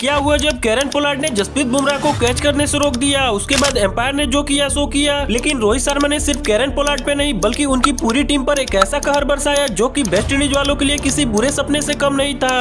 क्या हुआ जब कैरन पोलार्ड ने जसप्रीत बुमराह को कैच करने से रोक दिया। उसके बाद एम्पायर ने जो किया सो किया, लेकिन रोहित शर्मा ने सिर्फ कैरन पोलार्ड पे नहीं बल्कि उनकी पूरी टीम पर एक ऐसा कहर बरसाया जो कि वेस्ट इंडीज वालों के लिए किसी बुरे सपने से कम नहीं था।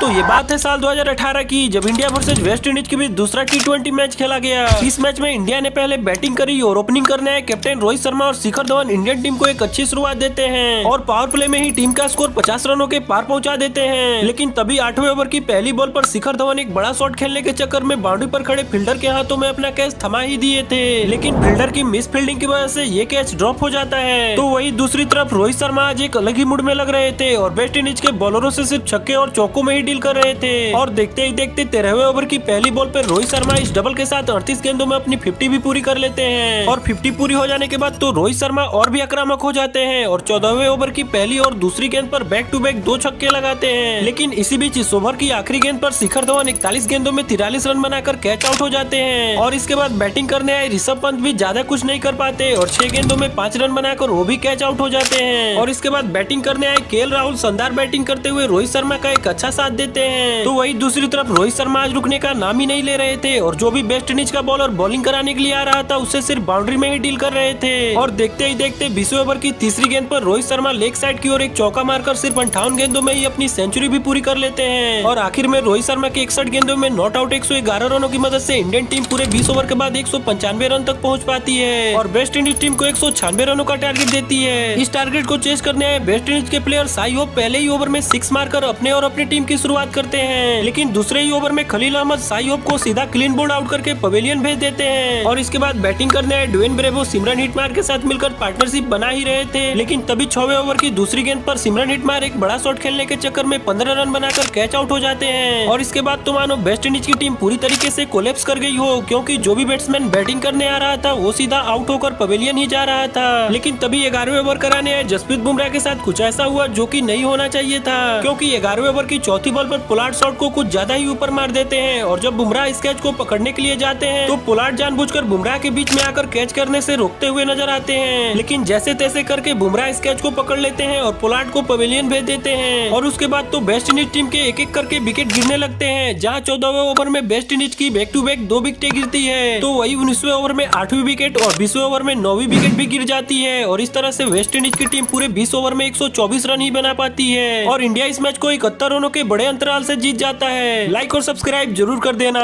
तो ये बात है साल 2018 की, जब इंडिया वर्सेज वेस्ट इंडीज के बीच दूसरा T20 मैच खेला गया। इस मैच में इंडिया ने पहले बैटिंग करी और ओपनिंग करने आए कैप्टन रोहित शर्मा और शिखर धवन इंडियन टीम को एक अच्छी शुरुआत देते हैं और पावर प्ले में ही टीम का स्कोर 50 रनों के पार पहुंचा देते हैं। लेकिन तभी 8वें ओवर की पहली बॉल पर शिखर धवन एक बड़ा शॉट खेलने के चक्कर में बाउंड्री पर खड़े फील्डर के हाथों में अपना कैच थमा ही दिए थे, लेकिन फील्डर की मिस फील्डिंग की वजह से ये कैच ड्रॉप हो जाता है। तो वही दूसरी तरफ रोहित शर्मा आज एक अलग ही मूड में लग रहे थे और वेस्ट इंडीज के बॉलरों से सिर्फ छक्के और चौकों में ही डील कर रहे थे। और देखते ही देखते 13वें ओवर की पहली बॉल पर रोहित शर्मा इस डबल के साथ 38 गेंदों में अपनी 50 भी पूरी कर लेते हैं और 50 पूरी हो जाने के बाद तो रोहित शर्मा और भी आक्रामक हो जाते हैं और 14वें ओवर की पहली और दूसरी गेंद पर बैक टू बैक 2 छक्के लगाते हैं। लेकिन इसी बीच इस ओवर की आखिरी गेंद पर शिखर धवन 41 गेंदों में 43 रन बनाकर कैच आउट हो जाते हैं और इसके बाद बैटिंग करने आए ऋषभ पंत भी ज्यादा कुछ नहीं कर पाते और 6 गेंदों में 5 रन बनाकर वो भी कैच आउट हो जाते हैं। और इसके बाद बैटिंग करने आए केएल राहुल शानदार बैटिंग करते हुए रोहित शर्मा का एक अच्छा साथ देते हैं। तो वही दूसरी तरफ रोहित शर्मा आज रुकने का नाम ही नहीं ले रहे थे और जो भी वेस्ट इंडीज का बॉलर बॉलिंग कराने के लिए आ रहा था उससे सिर्फ बाउंड्री में ही डील कर रहे थे। और देखते ही देखते 20वें ओवर की तीसरी गेंद पर रोहित शर्मा लेग साइड की ओर एक चौका मारकर सिर्फ 58 गेंदों में ही अपनी सेंचुरी भी पूरी कर लेते हैं। और आखिर में रोहित शर्मा के 61 गेंदों में नॉट आउट 111 रनों की मदद से इंडियन टीम पूरे 20 ओवर के बाद 195 रन तक पहुंच पाती है और वेस्ट इंडीज टीम को 196 रनों का टारगेट देती है। इस टारगेट को चेस करने आए वेस्ट इंडीज के प्लेयर शाई होप पहले ही ओवर में 6 मारकर अपने और अपनी टीम की शुरुआत करते हैं, लेकिन दूसरे ही ओवर में खलील अहमद शाई होप को सीधा क्लीन बोल्ड आउट करके पवेलियन भेज देते हैं। और इसके बाद बैटिंग करने आए ड्वेन ब्रेवो सिमरन हिटमायर के साथ मिलकर पार्टनरशिप बना ही रहे थे, लेकिन तभी 6वें ओवर की दूसरी गेंद पर सिमरन हिटमायर एक बड़ा शॉट खेलने के चक्कर में 15 रन बनाकर कैच आउट हो जाते हैं। और इसके बाद तो मानो वेस्ट इंडीज की टीम पूरी तरीके से कोलैप्स कर गई हो, क्योंकि जो भी बैट्समैन बैटिंग करने आ रहा था वो सीधा आउट होकर पवेलियन ही जा रहा था। लेकिन तभी 11वें ओवर कराने आए जसप्रीत बुमराह के साथ कुछ ऐसा हुआ जो कि नहीं होना चाहिए था, क्योंकि 11वें ओवर की चौथी बॉल पर पोलार्ड शॉट को कुछ ज्यादा ही ऊपर मार देते हैं और जब बुमराह इस कैच को पकड़ने के लिए जाते हैं तो पोलार्ड जानबूझकर बुमराह के बीच में आकर कैच करने से रोकते हुए नजर आते हैं। लेकिन जैसे तैसे करके बुमराह इस कैच को पकड़ लेते हैं और पोलार्ड को पवेलियन भेज देते हैं। और उसके बाद तो वेस्ट इंडीज टीम के एक एक करके विकेट गिरने लगते हैं, जहां 14वें ओवर में वेस्ट इंडीज की बैक टू बैक 2 विकेटें गिरती है। तो वही 19वें ओवर में 8वीं विकेट और 20वें ओवर में 9वीं विकेट भी गिर जाती है और इस तरह से वेस्ट इंडीज की टीम पूरे 20 ओवर में 124 रन ही बना पाती है और इंडिया इस मैच को 71 रनों के बड़े अंतराल से जीत जाता है। लाइक और सब्सक्राइब जरूर कर देना।